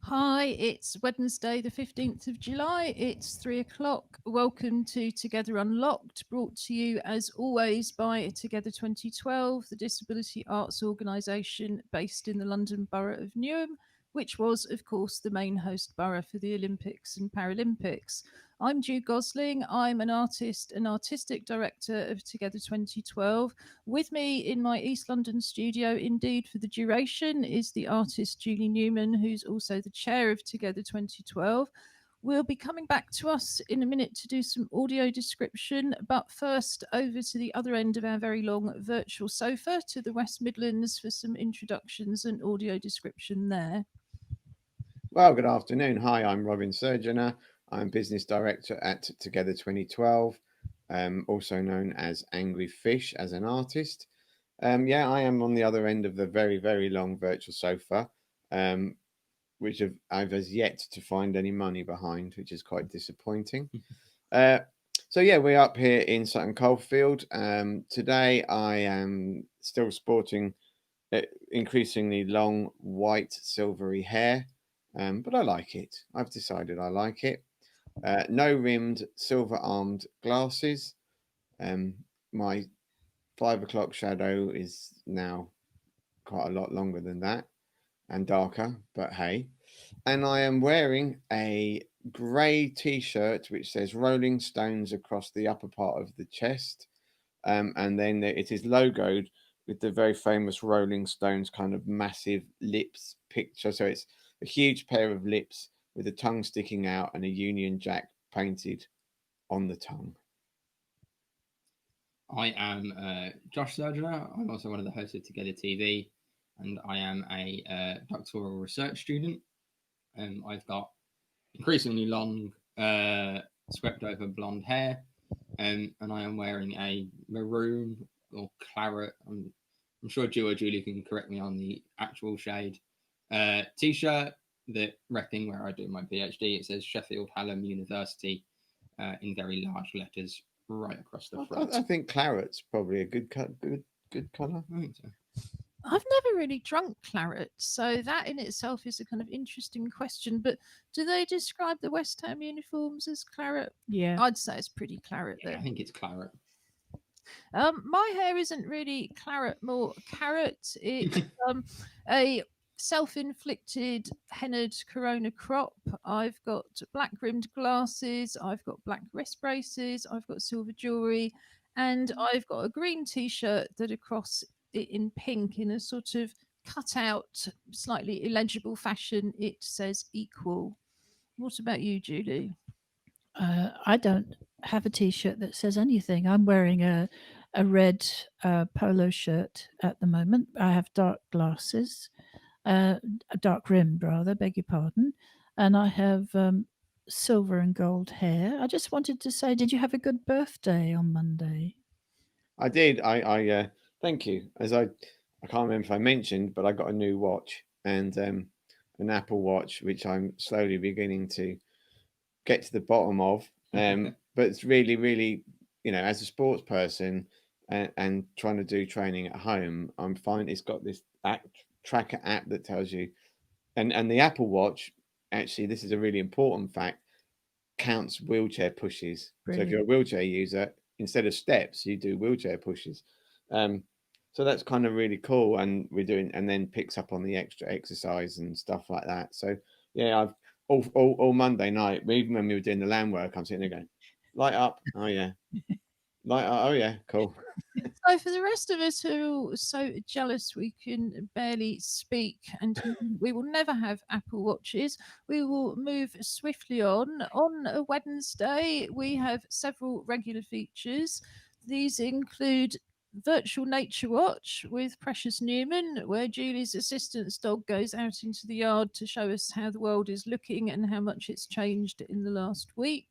Hi, it's Wednesday, the 15th of July. It's 3 o'clock. Welcome to Together Unlocked, brought to you as always by Together 2012, the disability arts organisation based in the London Borough of Newham, which was, of course, the main host borough for the Olympics and Paralympics. I'm Ju Gosling. I'm an artist and artistic director of Together 2012. With me in my East London studio, indeed, for the duration, is the artist Julie Newman, who's also the chair of Together 2012. We'll be coming back to us in a minute to do some audio description, but first over to the other end of our very long virtual sofa to the West Midlands for some introductions and audio description there. Well, good afternoon. Hi, I'm Robin Surgeonator. I'm Business Director at Together 2012, also known as Angry Fish as an artist. Yeah, I am on the other end of the very, very long virtual sofa, which I've as yet to find any money behind, which is quite disappointing. Uh, so yeah, we're up here in Sutton Coldfield. Today I am still sporting increasingly long white silvery hair, but I like it. I've decided I like it. No rimmed silver armed glasses. My 5 o'clock shadow is now quite a lot longer than that and darker, but hey. And I am wearing a grey t shirt which says Rolling Stones across the upper part of the chest. And then it is logoed with the very famous Rolling Stones kind of massive lips picture. So it's a huge pair of lips with a tongue sticking out and a Union Jack painted on the tongue. I am Josh Surgeonator. I'm also one of the hosts of Together TV, and I am a doctoral research student. I've got increasingly long, swept over blonde hair, and I am wearing a maroon or claret. I'm sure Ju or Julie can correct me on the actual shade. T-shirt that repping where I do my PhD. It says Sheffield Hallam University in very large letters right across the front. I think claret's probably a good colour. I think so. I've never really drunk claret, so that in itself is a kind of interesting question. But do they describe the West Ham uniforms as claret? Yeah. I'd say it's pretty claret Yeah, I then. think it's claret. My hair isn't really claret, more carrot. It's a self-inflicted hennaed corona crop. I've got black rimmed glasses, I've got black wrist braces, I've got silver jewelry, and I've got a green t-shirt that across it in pink in a sort of cut out, slightly illegible fashion it says equal. What about you, Julie? I don't have a T-shirt that says anything. I'm wearing a red polo shirt at the moment. I have dark glasses, a dark rimmed rather. Beg your pardon, and I have silver and gold hair. I just wanted to say, did you have a good birthday on Monday? I did. I thank you. I can't remember if I mentioned, but I got a new watch and an Apple Watch, which I'm slowly beginning to get to the bottom of. But it's really, really, as a sports person and trying to do training at home, I'm finding it's got this tracker app that tells you, and the Apple Watch, actually, this is a really important fact, counts wheelchair pushes. So if you're a wheelchair user, instead of steps, you do wheelchair pushes. Um, so that's kind of really cool, and we're doing, and then picks up on the extra exercise and stuff like that. So yeah, I've all Monday night, even when we were doing the land work, I'm sitting there going, light up, oh yeah, light up, oh yeah, cool. So, for the rest of us who are so jealous we can barely speak and we will never have Apple Watches, we will move swiftly on. On a Wednesday, we have several regular features. These include Virtual Nature Watch with Precious Newman, where Julie's assistant's dog goes out into the yard to show us how the world is looking and how much it's changed in the last week.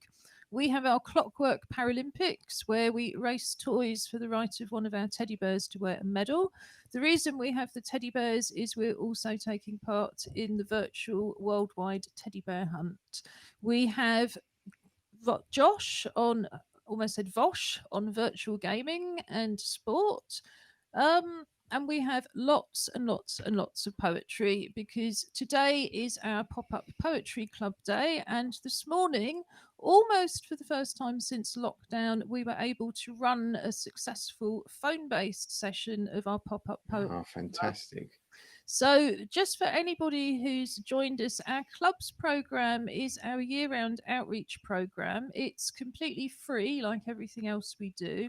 We have our Clockwork Paralympics, where we race toys for the right of one of our teddy bears to wear a medal. The reason we have the teddy bears is we're also taking part in the virtual worldwide teddy bear hunt. We have Josh on, almost said Vosh, on virtual gaming and sport. And we have lots and lots and lots of poetry because today is our pop up poetry club day. And this morning, almost for the first time since lockdown, we were able to run a successful phone based session of our pop up poetry Oh, club. fantastic. So, just for anybody who's joined us, our clubs program is our year round outreach program. It's completely free, like everything else we do.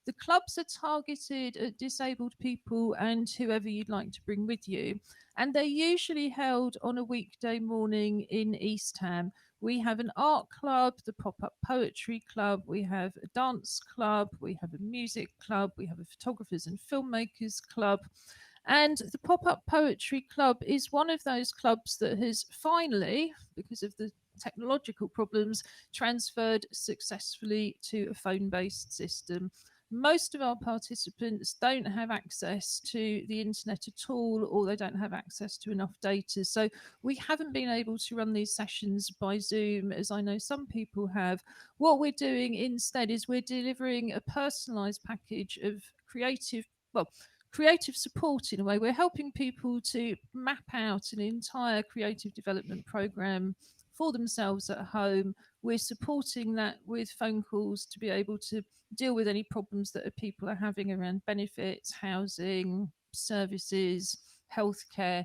The clubs are targeted at disabled people and whoever you'd like to bring with you. And they're usually held on a weekday morning in East Ham. We have an art club, the pop up poetry club, we have a dance club, we have a music club, we have a photographers and filmmakers club. And the Pop Up Poetry Club is one of those clubs that has finally, because of the technological problems, transferred successfully to a phone based system. Most of our participants don't have access to the internet at all, or they don't have access to enough data. So we haven't been able to run these sessions by Zoom, as I know some people have. What we're doing instead is we're delivering a personalized package of well, creative support in a way. We're helping people to map out an entire creative development program for themselves at home. We're supporting that with phone calls to be able to deal with any problems that people are having around benefits, housing, services, healthcare.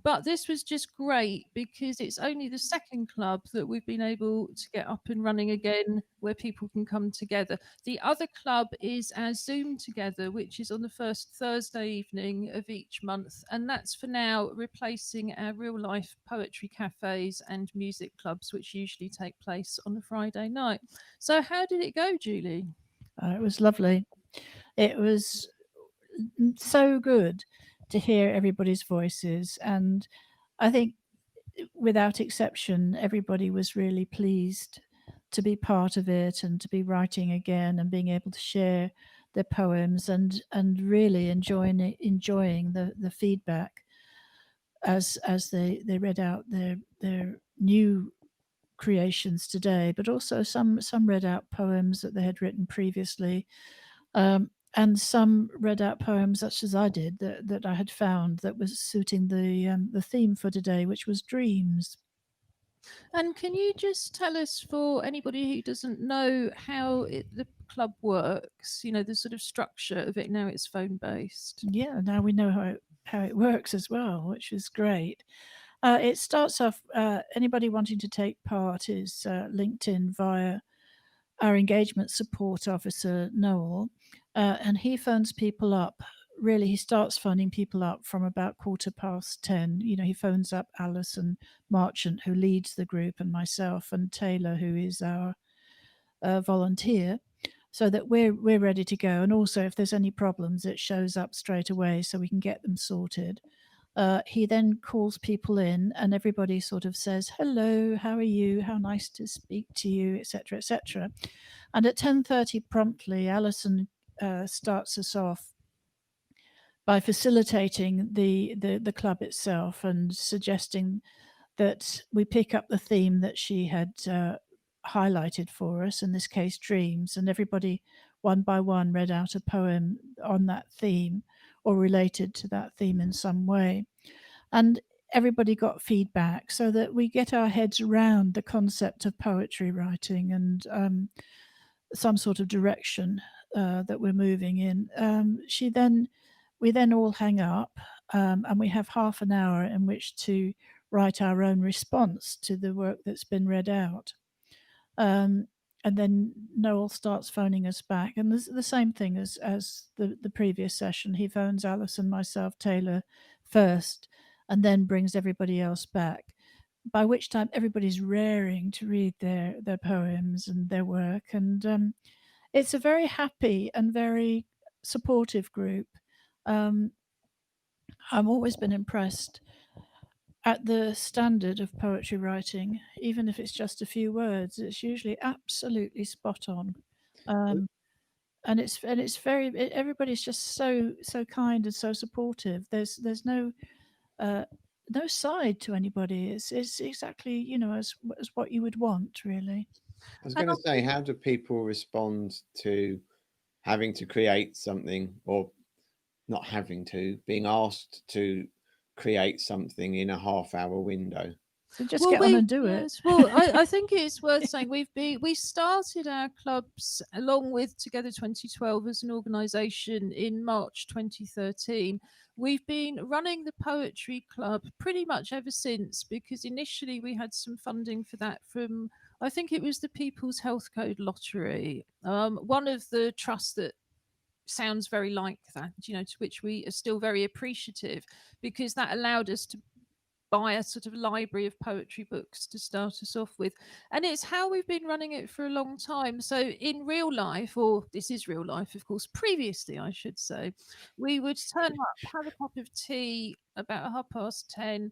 But this was just great because it's only the second club that we've been able to get up and running again where people can come together. The other club is our Zoom Together, which is on the first Thursday evening of each month. And that's for now replacing our real life poetry cafes and music clubs, which usually take place on a Friday night. So, how did it go, Julie? It was lovely. It was so good to hear everybody's voices. And I think, without exception, everybody was really pleased to be part of it and to be writing again and being able to share their poems and really enjoying the feedback as they read out their new creations today, but also some read out poems that they had written previously, and some read out poems such as I did that I had found that was suiting the theme for today, which was dreams. And can you just tell us, for anybody who doesn't know, how the club works? You know, the sort of structure of it now it's phone based. Yeah, now we know how it works as well, which is great. It starts off, anybody wanting to take part is linked in via our engagement support officer, Noel, and he phones people up. Really, he starts phoning people up from about 10:15. You know, he phones up Alison Marchant, who leads the group, and myself, and Taylor, who is our volunteer, so that we're ready to go. And also, if there's any problems, it shows up straight away, so we can get them sorted. He then calls people in, and everybody sort of says, "Hello, how are you? How nice to speak to you," etc., etc. And at 10:30 promptly, Alison starts us off by facilitating the club itself and suggesting that we pick up the theme that she had highlighted for us, in this case, dreams, and everybody, one by one, read out a poem on that theme or related to that theme in some way. And everybody got feedback so that we get our heads around the concept of poetry writing and some sort of direction that we're moving in. We then all hang up, and we have half an hour in which to write our own response to the work that's been read out. Um, and then Noel starts phoning us back, and there's the same thing as the previous session. He phones Alison, myself, Taylor first, and then brings everybody else back. By which time everybody's raring to read their poems and their work, and it's a very happy and very supportive group. Um, I've always been impressed at the standard of poetry writing, even if it's just a few words. It's usually absolutely spot on, um, and it's everybody's just so kind and so supportive. There's uh, no side to anybody. It's exactly, as what you would want, really. I was And going to say, how do people respond to having to create something or not having to, being asked to create something in a half-hour window. So just Well, get on and do it. yes. Well, I think it's worth saying we started our clubs along with Together 2012 as an organisation in March 2013. We've been running the poetry club pretty much ever since, because initially we had some funding for that from, I think it was the People's Health Code Lottery, one of the trusts that sounds very like that, to which we are still very appreciative, because that allowed us to buy a sort of library of poetry books to start us off with. And it's how we've been running it for a long time. So in real life, or this is real life, of course, previously, I should say, we would turn up, have a cup of tea about 10:30,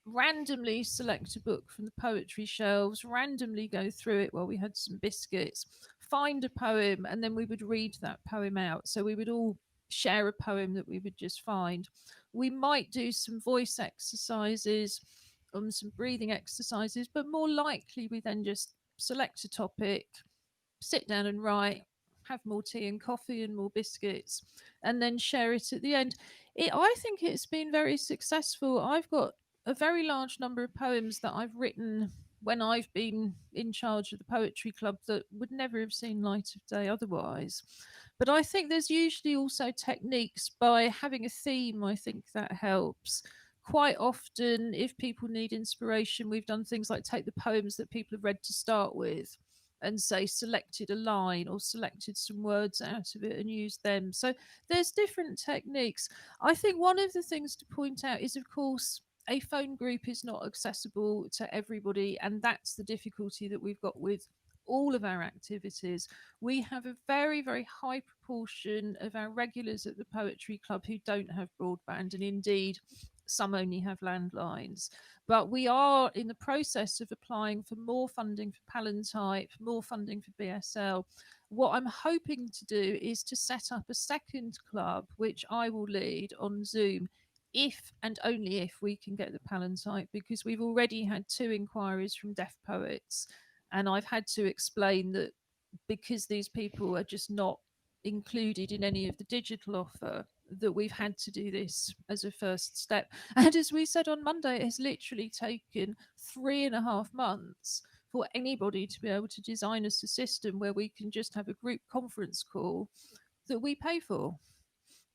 randomly select a book from the poetry shelves, randomly go through it while we had some biscuits, find a poem, and then we would read that poem out. So we would all share a poem that we would just find. We might do some voice exercises, some breathing exercises, but more likely we then just select a topic, sit down and write, have more tea and coffee and more biscuits, and then share it at the end. I think it's been very successful. I've got a very large number of poems that I've written when I've been in charge of the poetry club that would never have seen light of day otherwise. But I think there's usually also techniques by having a theme. I think that helps. Quite often, if people need inspiration, we've done things like take the poems that people have read to start with and say selected a line or selected some words out of it and used them. So there's different techniques. I think one of the things to point out is, of course, a phone group is not accessible to everybody, and that's the difficulty that we've got with all of our activities. We have a very, very high proportion of our regulars at the Poetry Club who don't have broadband, and indeed, some only have landlines. But we are in the process of applying for more funding for Palantype, more funding for BSL. What I'm hoping to do is to set up a second club, which I will lead on Zoom, if and only if we can get the Palantype, because we've already had 2 inquiries from deaf poets. And I've had to explain that because these people are just not included in any of the digital offer, that we've had to do this as a first step. And as we said on Monday, it has literally taken 3.5 months for anybody to be able to design us a system where we can just have a group conference call that we pay for.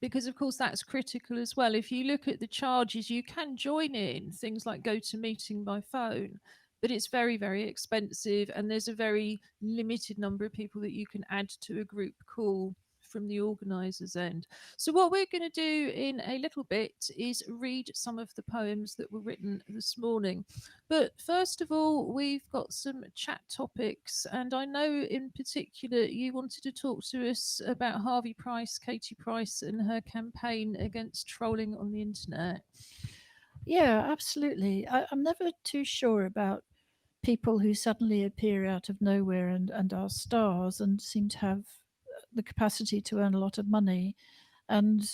Because, of course, that's critical as well. If you look at the charges, you can join in things like GoToMeeting by phone, but it's very, very expensive. And there's a very limited number of people that you can add to a group call from the organisers' end. So, what we're going to do in a little bit is read some of the poems that were written this morning. But first of all, we've got some chat topics, and I know in particular you wanted to talk to us about Harvey Price, Katie Price, and her campaign against trolling on the internet. Yeah, absolutely. I'm never too sure about people who suddenly appear out of nowhere and are stars and seem to have the capacity to earn a lot of money. And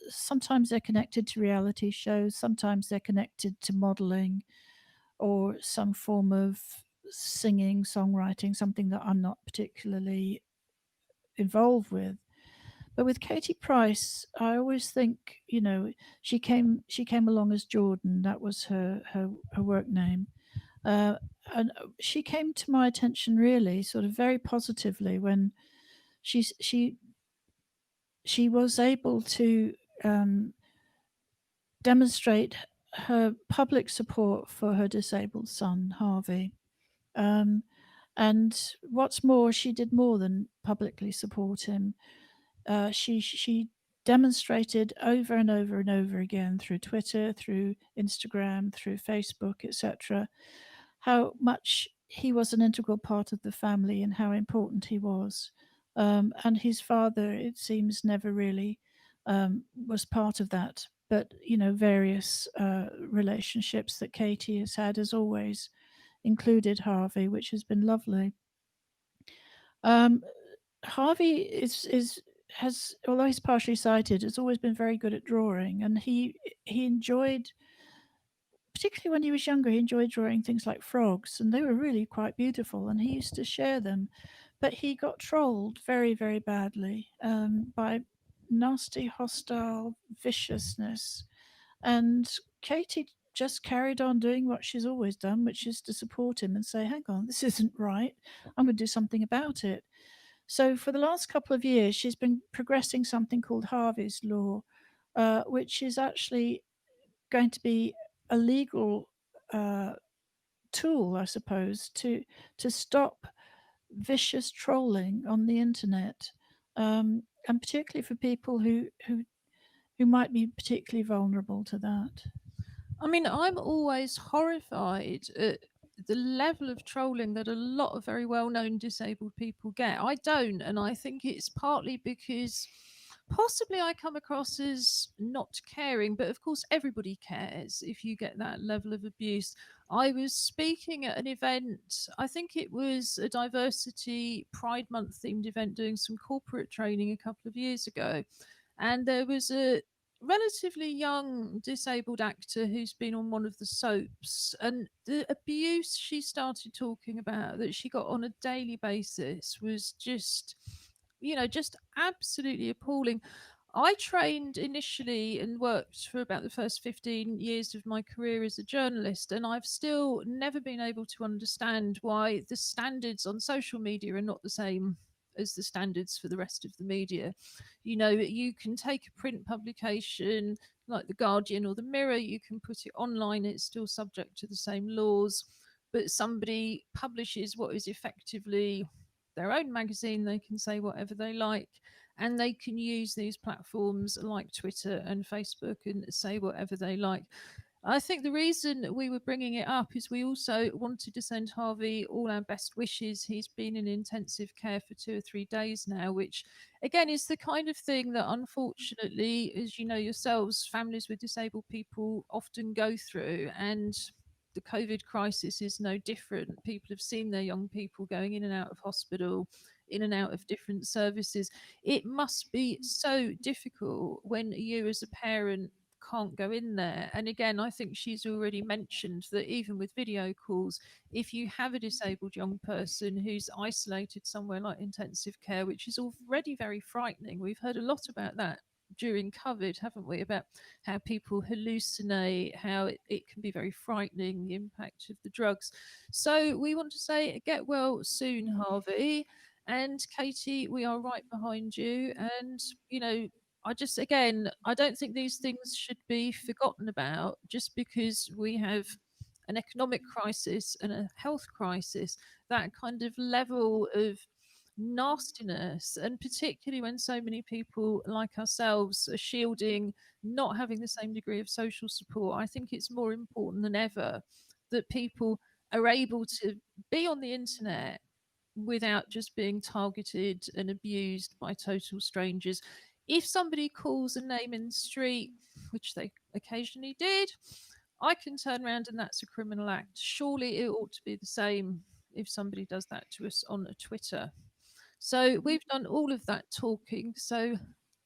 sometimes they're connected to reality shows, sometimes they're connected to modeling or some form of singing, songwriting, something that I'm not particularly involved with. But with Katie Price, I always think, she came along as Jordan. That was her work name. And she came to my attention really sort of very positively when she was able to demonstrate her public support for her disabled son Harvey. And what's more, she did more than publicly support him. She demonstrated over and over and over again through Twitter, through Instagram, through Facebook, etc., how much he was an integral part of the family and how important he was. And his father, it seems, never really was part of that. But, various relationships that Katie has had has always included Harvey, which has been lovely. Harvey has, although he's partially sighted, has always been very good at drawing, and he enjoyed, particularly when he was younger, he enjoyed drawing things like frogs, and they were really quite beautiful, and he used to share them. But he got trolled very, very badly by nasty, hostile viciousness. And Katie just carried on doing what she's always done, which is to support him and say, hang on, this isn't right. I'm going to do something about it. So, for the last couple of years, she's been progressing something called Harvey's Law, which is actually going to be a legal uh, tool, I suppose, to stop vicious trolling on the internet, and particularly for people who might be particularly vulnerable to that. I mean, I'm always horrified at the level of trolling that a lot of very well known disabled people get. I don't, and I think it's partly because possibly I come across as not caring, but of course, everybody cares if you get that level of abuse. I was speaking at an event, I think it was a diversity Pride Month themed event, doing some corporate training a couple of years ago. And there was a relatively young disabled actor who's been on one of the soaps, and the abuse she started talking about that she got on a daily basis was just, just absolutely appalling. I trained initially and worked for about the first 15 years of my career as a journalist, and I've still never been able to understand why the standards on social media are not the same as the standards for the rest of the media. You can take a print publication like The Guardian or The Mirror, you can put it online, it's still subject to the same laws. But somebody publishes what is effectively their own magazine, they can say whatever they like, and they can use these platforms like Twitter and Facebook and say whatever they like. I think the reason we were bringing it up is we also wanted to send Harvey all our best wishes. He's been in intensive care for 2 or 3 days now, which again is the kind of thing that unfortunately, as you know yourselves, families with disabled people often go through. And the COVID crisis is no different. People have seen their young people going in and out of hospital, in and out of different services. It must be so difficult when you, as a parent, can't go in there. And again, I think she's already mentioned that even with video calls, if you have a disabled young person who's isolated somewhere like intensive care, which is already very frightening, we've heard a lot about that during COVID, haven't we? About how people hallucinate, how it can be very frightening, the impact of the drugs. So we want to say, get well soon, Harvey. And Katie, we are right behind you. And, I just, again, I don't think these things should be forgotten about just because we have an economic crisis and a health crisis. That kind of level of nastiness, and particularly when so many people like ourselves are shielding, not having the same degree of social support, I think it's more important than ever that people are able to be on the internet without just being targeted and abused by total strangers. If somebody calls a name in the street, which they occasionally did, I can turn around and that's a criminal act. Surely it ought to be the same if somebody does that to us on a Twitter. So we've done all of that talking. So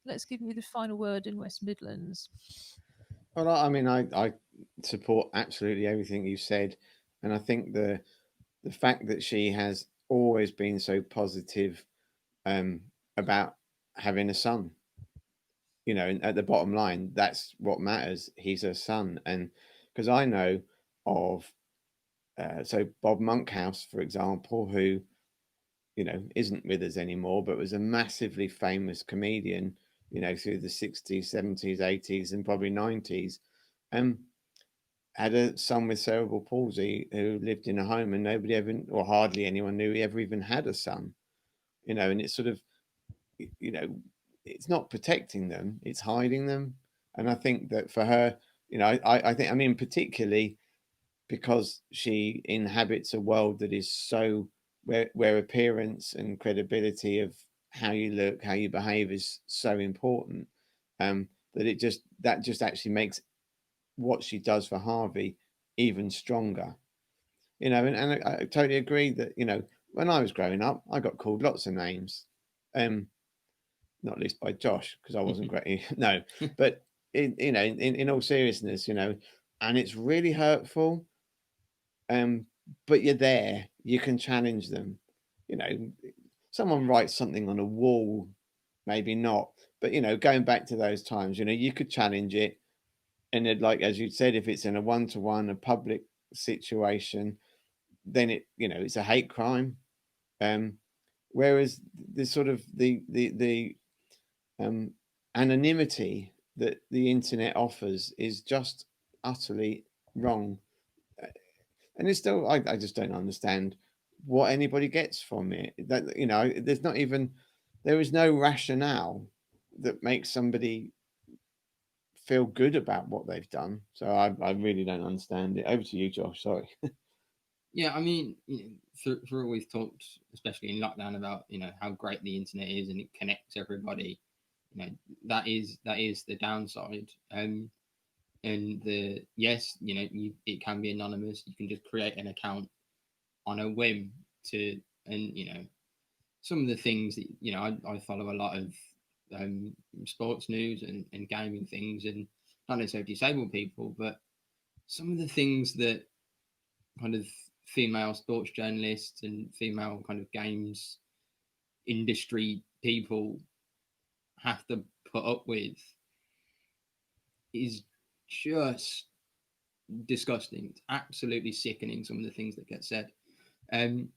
let's give you the final word in West Midlands. Well, I mean, I support absolutely everything you said, and I think the fact that she has always been so positive um, about having a son, and at the bottom line, that's what matters. He's her son, and because I know of so Bob Monkhouse, for example, who isn't with us anymore, but was a massively famous comedian, through the 60s, 70s, 80s, and probably 90s. Um, had a son with cerebral palsy who lived in a home, and nobody ever, or hardly anyone, knew he ever even had a son. And it's sort of, you know, it's not protecting them; it's hiding them. And I think that for her, I think, I mean, particularly because she inhabits a world that is so where appearance and credibility of how you look, how you behave is so important. That that just actually makes what she does for Harvey even stronger. And I totally agree that when I was growing up, I got called lots of names, not least by Josh because I wasn't great. No, but in all seriousness, and it's really hurtful. Um, but you're there, you can challenge them. You know, Someone writes something on a wall, maybe not, But going back to those times, you could challenge it, and it, like as you said, if it's in a one-to-one, a public situation, then it's a hate crime. Um, Whereas the sort of the anonymity that the internet offers is just utterly wrong. And it's still, I just don't understand what anybody gets from it. That there is no rationale that makes somebody feel good about what they've done. So I really don't understand it. Over to you, Josh. Sorry. Yeah, I mean, for all we've talked, especially in lockdown, about how great the internet is and it connects everybody. That is the downside. And yes, it can be anonymous. You can just create an account on a whim and some of the things that I follow a lot of sports news and gaming things, and not necessarily disabled people, but some of the things that kind of female sports journalists and female kind of games industry people have to put up with is just disgusting. It's absolutely sickening, some of the things that get said. It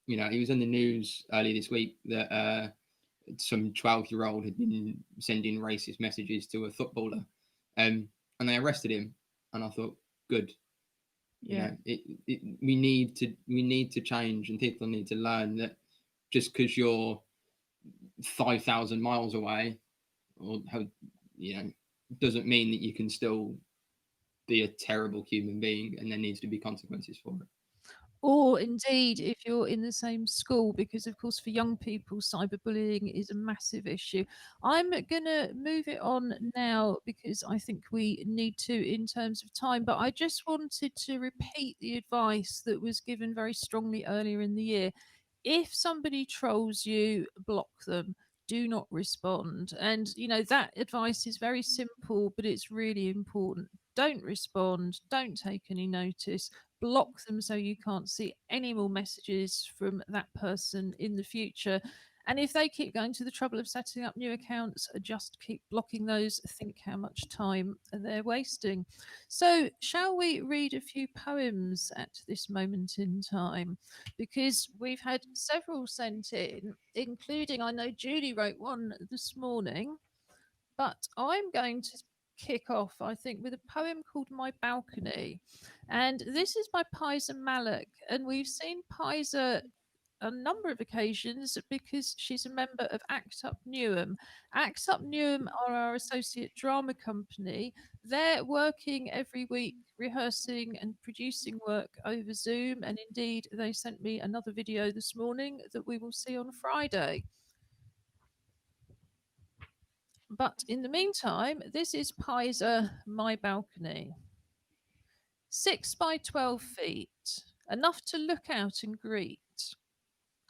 was in the news earlier this week that some 12-year-old had been sending racist messages to a footballer, and they arrested him. And I thought, good. Yeah. We need to change, and people need to learn that just because you're 5,000 miles away, or doesn't mean that you can still be a terrible human being, and there needs to be consequences for it. Or indeed, if you're in the same school, because of course, for young people, cyberbullying is a massive issue. I'm going to move it on now because I think we need to in terms of time. But I just wanted to repeat the advice that was given very strongly earlier in the year. If somebody trolls you, block them. Do not respond. And, that advice is very simple, but it's really important. Don't respond. Don't take any notice. Block them so you can't see any more messages from that person in the future. And if they keep going to the trouble of setting up new accounts, just keep blocking those. Think how much time they're wasting. So, shall we read a few poems at this moment in time? Because we've had several sent in, including, I know Julie wrote one this morning, but I'm going to kick off, I think, with a poem called My Balcony. And this is by Pizer Malik. And we've seen Pizer a number of occasions because she's a member of ACT Up Newham. ACT Up Newham are our associate drama company. They're working every week, rehearsing and producing work over Zoom. And indeed, they sent me another video this morning that we will see on Friday. But in the meantime, this is Pizer, My Balcony. 6 by 12 feet, enough to look out and greet.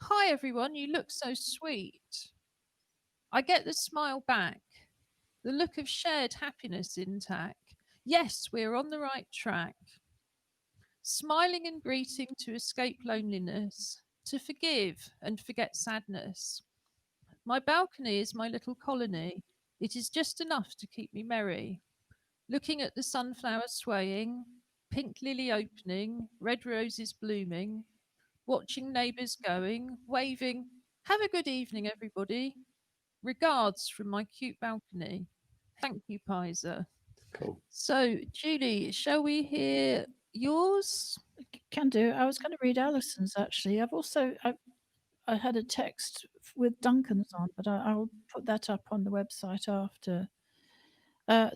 Hi everyone, you look so sweet. I get the smile back, the look of shared happiness intact. Yes, we're on the right track. Smiling and greeting to escape loneliness, to forgive and forget sadness. My balcony is my little colony. It is just enough to keep me merry. Looking at the sunflower swaying, pink lily opening, red roses blooming, watching neighbours going, waving, have a good evening, everybody. Regards from my cute balcony. Thank you, Pizer. Cool. So, Julie, shall we hear yours? Can do. I was going to read Alison's actually. I had a text with Duncan's on, but I'll put that up on the website after.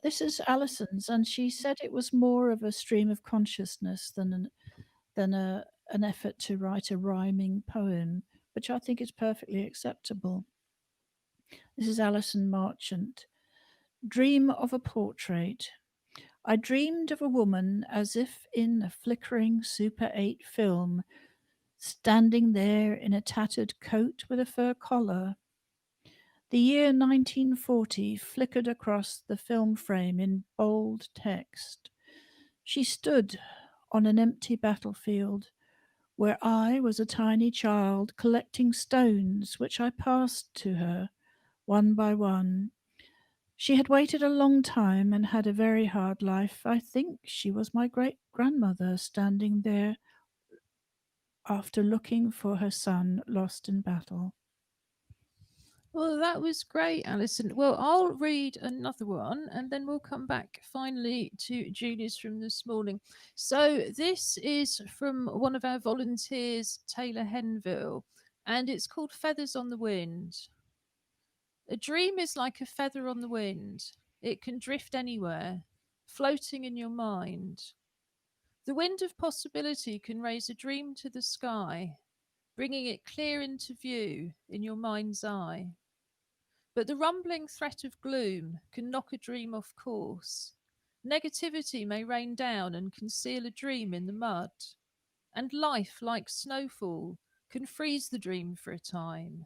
This is Alison's, and she said it was more of a stream of consciousness than an effort to write a rhyming poem, which I think is perfectly acceptable. This is Alison Marchant. Dream of a portrait. I dreamed of a woman as if in a flickering Super 8 film, standing there in a tattered coat with a fur collar. The year 1940 flickered across the film frame in bold text. She stood on an empty battlefield where I was a tiny child collecting stones which I passed to her one by one. She had waited a long time and had a very hard life. I think she was my great-grandmother standing there after looking for her son lost in battle. Well, that was great, Alison. Well, I'll read another one and then we'll come back finally to Julie's from this morning. So, this is from one of our volunteers, Taylor Henville, and it's called Feathers on the Wind. A dream is like a feather on the wind, it can drift anywhere, floating in your mind. The wind of possibility can raise a dream to the sky, bringing it clear into view in your mind's eye. But the rumbling threat of gloom can knock a dream off course. Negativity may rain down and conceal a dream in the mud. And life, like snowfall, can freeze the dream for a time.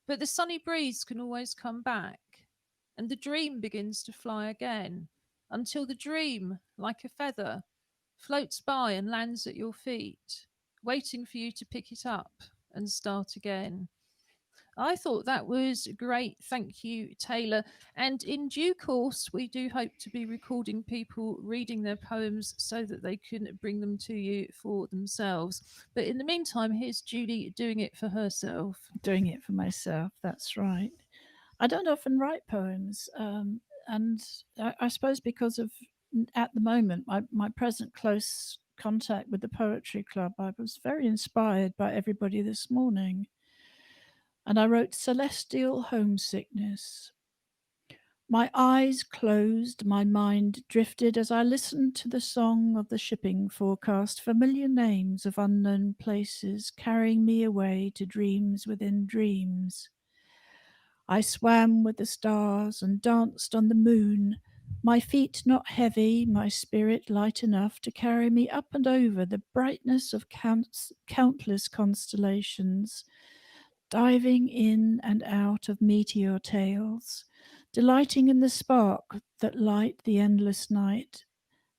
But the sunny breeze can always come back, and the dream begins to fly again, until the dream, like a feather, floats by and lands at your feet, waiting for you to pick it up and start again. I thought that was great. Thank you, Taylor. And in due course, we do hope to be recording people reading their poems so that they can bring them to you for themselves. But in the meantime, here's Julie doing it for herself. Doing it for myself, that's right. I don't often write poems, and I suppose because of, at the moment, my present close contact with the Poetry Club, I was very inspired by everybody this morning. And I wrote Celestial Homesickness. My eyes closed, my mind drifted as I listened to the song of the shipping forecast, familiar names of unknown places carrying me away to dreams within dreams. I swam with the stars and danced on the moon, my feet not heavy, my spirit light enough to carry me up and over the brightness of countless constellations, diving in and out of meteor tails, delighting in the spark that light the endless night.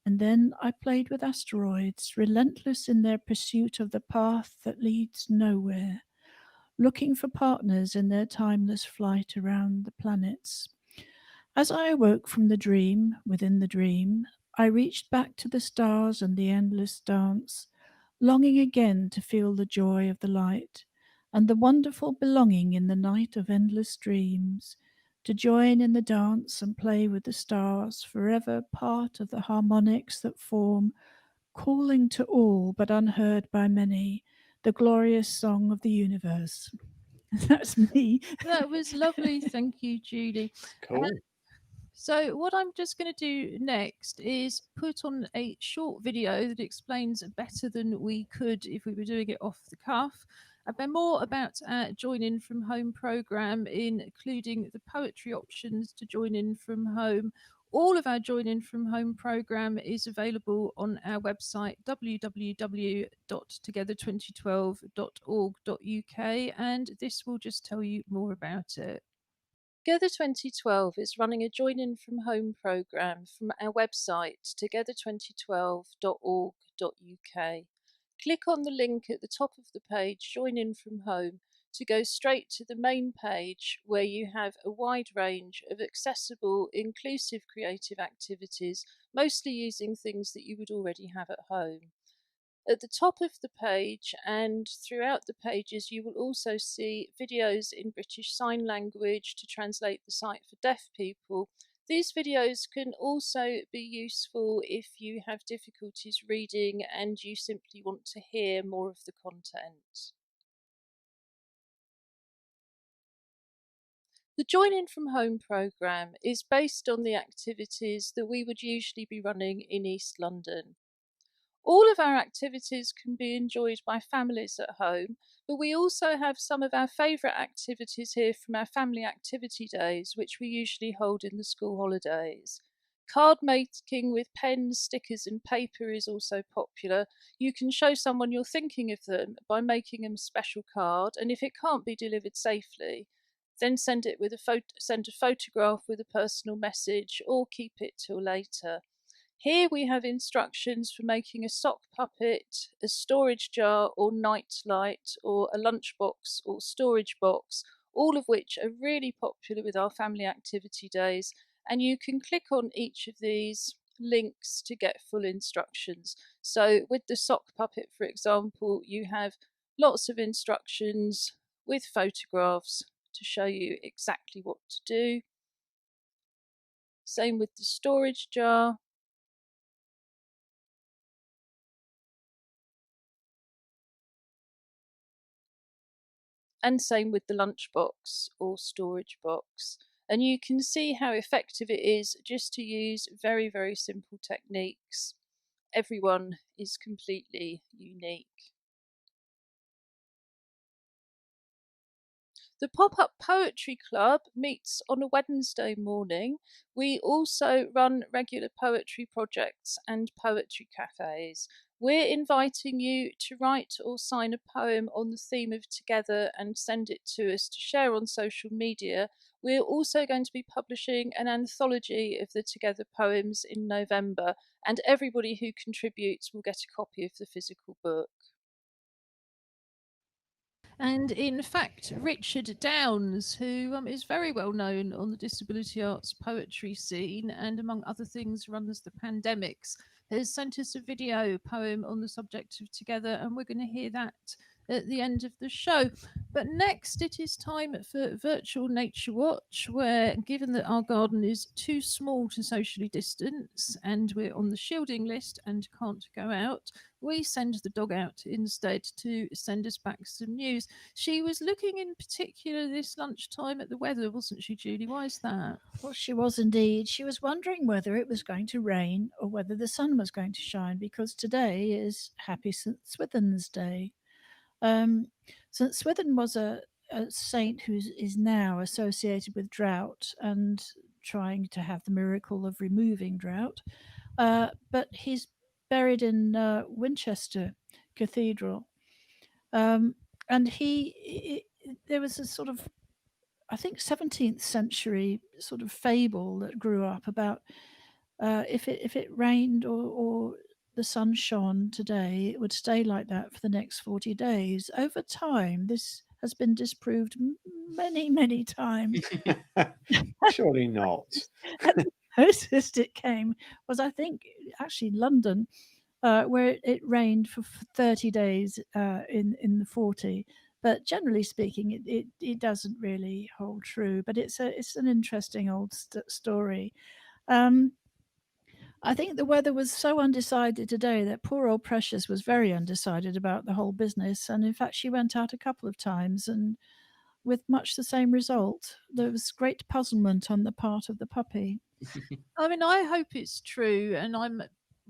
And then I played with asteroids, relentless in their pursuit of the path that leads nowhere, looking for partners in their timeless flight around the planets. As I awoke from the dream within the dream, I reached back to the stars and the endless dance, longing again to feel the joy of the light and the wonderful belonging in the night of endless dreams, to join in the dance and play with the stars, forever part of the harmonics that form, calling to all but unheard by many, the glorious song of the universe. That's me. That was lovely. Thank you, Julie. Cool. So, what I'm just going to do next is put on a short video that explains better than we could if we were doing it off the cuff. About more about our Join In From Home programme, including the poetry options to join in from home. All of our Join In From Home programme is available on our website www.together2012.org.uk, and this will just tell you more about it. Together 2012 is running a Join In From Home programme from our website together2012.org.uk. Click on the link at the top of the page, Join In From Home, to go straight to the main page where you have a wide range of accessible, inclusive creative activities, mostly using things that you would already have at home. At the top of the page and throughout the pages, you will also see videos in British Sign Language to translate the site for deaf people. These videos can also be useful if you have difficulties reading and you simply want to hear more of the content. The Join In From Home programme is based on the activities that we would usually be running in East London. All of our activities can be enjoyed by families at home, but we also have some of our favourite activities here from our family activity days, which we usually hold in the school holidays. Card making with pens, stickers and paper is also popular. You can show someone you're thinking of them by making them a special card, and if it can't be delivered safely, then send a photograph with a personal message or keep it till later. Here we have instructions for making a sock puppet, a storage jar or night light, or a lunchbox or storage box, all of which are really popular with our family activity days. And you can click on each of these links to get full instructions. So with the sock puppet, for example, you have lots of instructions with photographs to show you exactly what to do. Same with the storage jar. And same with the lunchbox or storage box. And you can see how effective it is just to use very, very simple techniques. Everyone is completely unique. The Pop-Up Poetry Club meets on a Wednesday morning. We also run regular poetry projects and poetry cafes. We're inviting you to write or sign a poem on the theme of Together and send it to us to share on social media. We're also going to be publishing an anthology of the Together poems in November, and everybody who contributes will get a copy of the physical book. And in fact, Richard Downes, who is very well known on the disability arts poetry scene and, among other things, runs the Pandemics, has sent us a video poem on the subject of Together, and we're going to hear that at the end of the show. But next, it is time for Virtual Nature Watch, where, given that our garden is too small to socially distance and we're on the shielding list and can't go out, we send the dog out instead to send us back some news. She was looking in particular this lunchtime at the weather, wasn't she, Julie? Why is that? Well, she was indeed. She was wondering whether it was going to rain or whether the sun was going to shine, because today is Happy St. Swithin's Day. St. Swithin was a saint who is now associated with drought and trying to have the miracle of removing drought. But he's buried in Winchester Cathedral. And there was a sort of, I think, 17th century sort of fable that grew up about if it rained or the sun shone today, it would stay like that for the next 40 days. Over time, this has been disproved many, many times. Surely not. And the closest it came was, I think, actually London, where it rained for 30 days in the 40. But generally speaking, it doesn't really hold true. But it's an interesting old story. I think the weather was so undecided today that poor old Precious was very undecided about the whole business. And in fact, she went out a couple of times and with much the same result. There was great puzzlement on the part of the puppy. I mean, I hope it's true, and I'm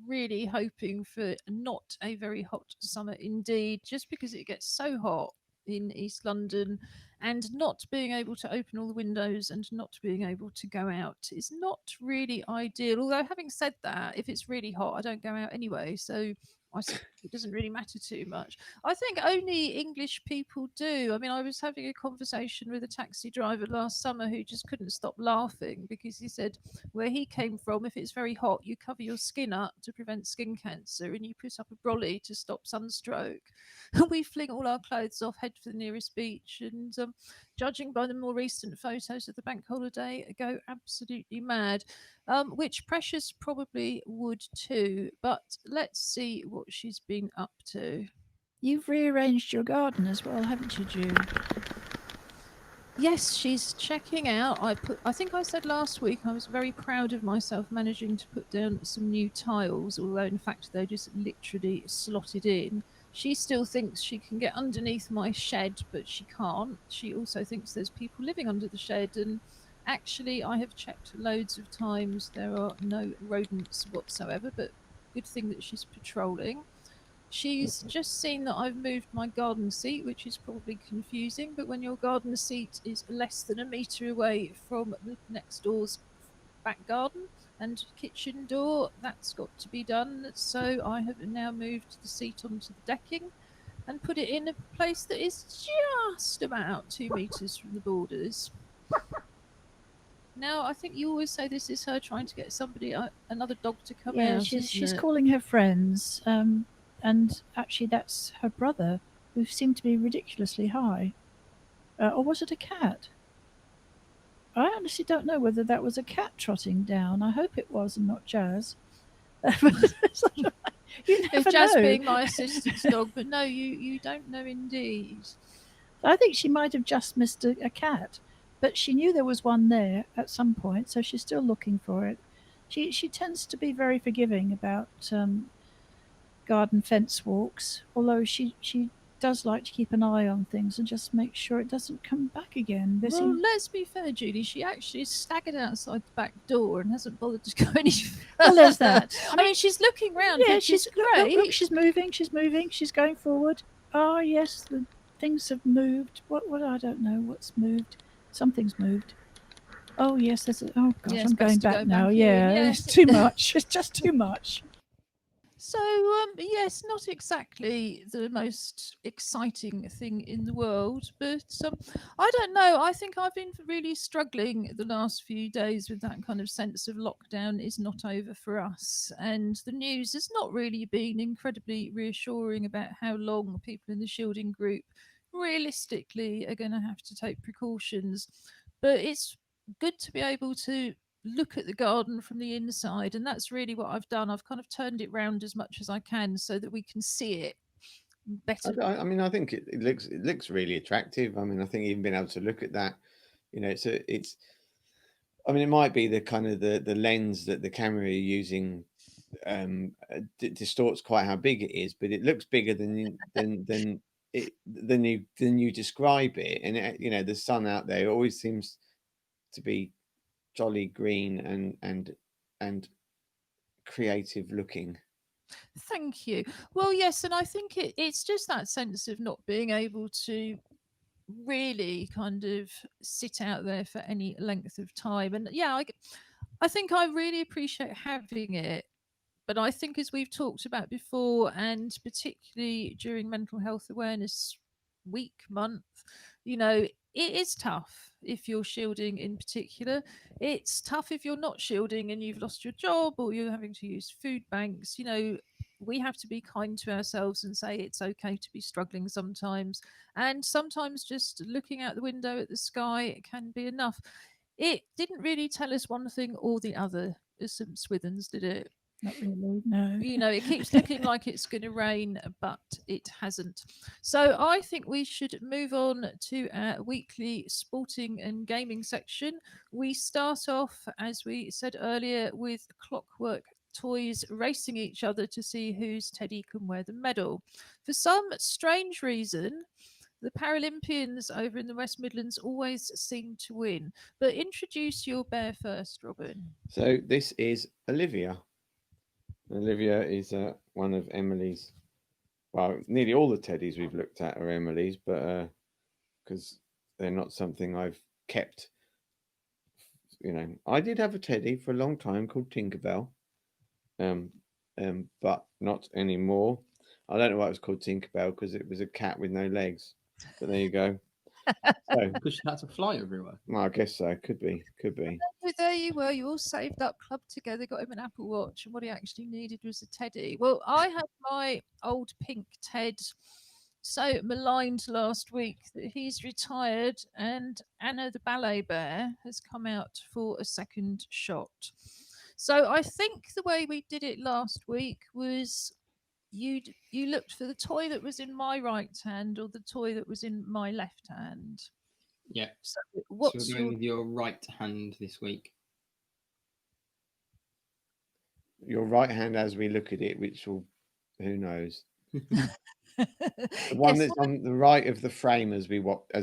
really hoping for not a very hot summer indeed, just because it gets so hot in East London, and not being able to open all the windows and not being able to go out is not really ideal. Although, having said that, if it's really hot, I don't go out anyway, so it doesn't really matter too much. I think only English people do. I mean, I was having a conversation with a taxi driver last summer who just couldn't stop laughing because he said where he came from, if it's very hot, you cover your skin up to prevent skin cancer and you put up a brolly to stop sunstroke. We fling all our clothes off, head for the nearest beach, and judging by the more recent photos of the bank holiday, go absolutely mad, which Precious probably would too. But let's see what she's been up to. You've rearranged your garden as well, haven't you, Ju? Yes, she's checking out. I think I said last week I was very proud of myself managing to put down some new tiles, although in fact they're just literally slotted in. She still thinks she can get underneath my shed, but she can't. She also thinks there's people living under the shed, and actually I have checked loads of times. There are no rodents whatsoever, but good thing that she's patrolling. She's just seen that I've moved my garden seat, which is probably confusing, but when your garden seat is less than a metre away from the next door's back garden and kitchen door, that's got to be done. So I have now moved the seat onto the decking and put it in a place that is just about 2 metres from the borders. Now, I think you always say this is her trying to get somebody, another dog to come Yeah, out. she's calling her friends. And actually, that's her brother, who seemed to be ridiculously high. or was it a cat? I honestly don't know whether that was a cat trotting down. I hope it was and not Jazz. You never Jazz know. being my assistant's dog, but no, you don't know indeed. I think she might have just missed a cat, but she knew there was one there at some point, so she's still looking for it. She tends to be very forgiving about garden fence walks, although she does like to keep an eye on things and just make sure it doesn't come back again. Well, let's be fair, Julie. She actually staggered outside the back door and hasn't bothered to go any further. Well, there's that. I mean, she's looking round. Yeah, she's great. great. She's moving. She's moving. She's going forward. Oh yes, the things have moved. What? I don't know what's moved. Something's moved. Oh yes, there's. Oh gosh, Yeah, I'm going back now. Yeah, yes. it's too much. It's just too much. So, yes, not exactly the most exciting thing in the world, but I don't know. I think I've been really struggling the last few days with that kind of sense of lockdown is not over for us. And the news has not really been incredibly reassuring about how long people in the shielding group realistically are going to have to take precautions. But it's good to be able to look at the garden from the inside, and that's really what I've done. I've kind of turned it round as much as I can so that we can see it better. I mean, I think it looks really attractive. I mean, I think even being able to look at that, it's. I mean, it might be the kind of the lens that the camera you're using distorts quite how big it is, but it looks bigger than you describe it. And the sun out there always seems to be jolly green and creative looking. Thank you. Well, yes, and I think it's just that sense of not being able to really kind of sit out there for any length of time. And yeah, I think I really appreciate having it. But I think, as we've talked about before, and particularly during Mental Health Awareness Week, month, it is tough if you're shielding in particular. It's tough if you're not shielding and you've lost your job or you're having to use food banks. We have to be kind to ourselves and say it's okay to be struggling sometimes. And sometimes just looking out the window at the sky can be enough. It didn't really tell us one thing or the other, as St Swithins, did it? Not really, no. It keeps looking like it's going to rain, but it hasn't. So I think we should move on to our weekly sporting and gaming section. We start off, as we said earlier, with clockwork toys racing each other to see whose teddy can wear the medal. For some strange reason, the Paralympians over in the West Midlands always seem to win. But introduce your bear first, Robin. So this is Olivia. Olivia is one of Emily's. Well, nearly all the teddies we've looked at are Emily's, but because they're not something I've kept. I did have a teddy for a long time called Tinkerbell, but not anymore. I don't know why it was called Tinkerbell because it was a cat with no legs. But there you go. So, because she had to fly everywhere. Well, I guess so. Could be. There you were. You all saved up, clubbed together, got him an Apple Watch, and what he actually needed was a teddy. Well, I had my old pink Ted so maligned last week that he's retired, and Anna the ballet bear has come out for a second shot. So I think the way we did it last week was you looked for the toy that was in my right hand or the toy that was in my left hand. Yeah. So what's we're going with your right hand this week? Your right hand, as we look at it, which will, who knows? The one that's on the right of the frame as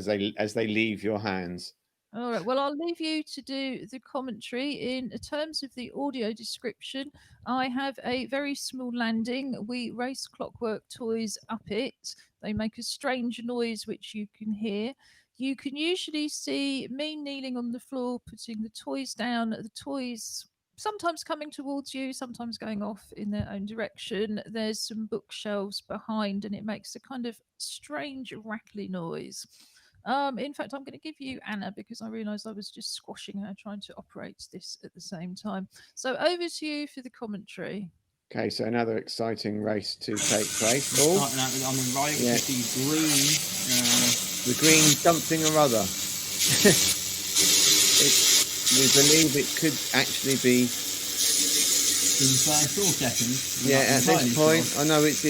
they leave your hands. All right. Well, I'll leave you to do the commentary. In terms of the audio description, I have a very small landing. We race clockwork toys up it. They make a strange noise, which you can hear. You can usually see me kneeling on the floor, putting the toys down. The toys sometimes coming towards you, sometimes going off in their own direction. There's some bookshelves behind, and it makes a kind of strange rattly noise. In fact, I'm going to give you Anna because I realised I was just squashing her trying to operate this at the same time. So over to you for the commentary. Okay, so another exciting race to take place. Starting out with, right with the green the green something or other. We believe it could actually be. First or second. Yeah, at this point, I know it's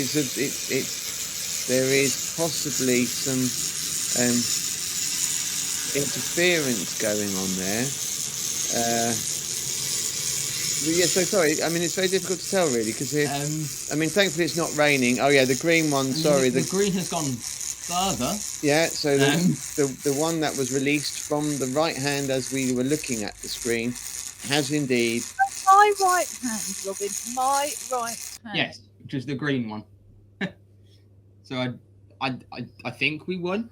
there is possibly some interference going on there. Yeah, so sorry. I mean, it's very difficult to tell, really, because I mean, thankfully it's not raining. Oh yeah, the green one. Sorry, the green has gone further. Yeah, so the one that was released from the right hand as we were looking at the screen has indeed. My right hand, Robin. My right hand. Yes, which is the green one. So I think we won.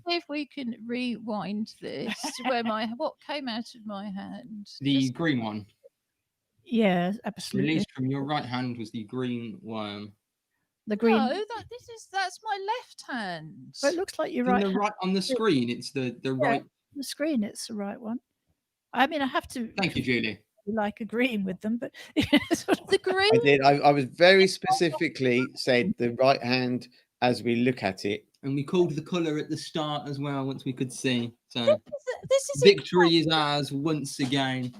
If we can rewind this to where what came out of my hand. The green one. Yeah, absolutely. Released from your right hand was the green worm. The green. No, that's my left hand. But it looks like you're On right. the right on the screen, it's the right. The screen, it's the right one. I mean, I have to. Thank you, Julie. Like agreeing with them, but the green. I did. I was very specifically said the right hand as we look at it. And we called the colour at the start as well once we could see. So this is victory is ours once again.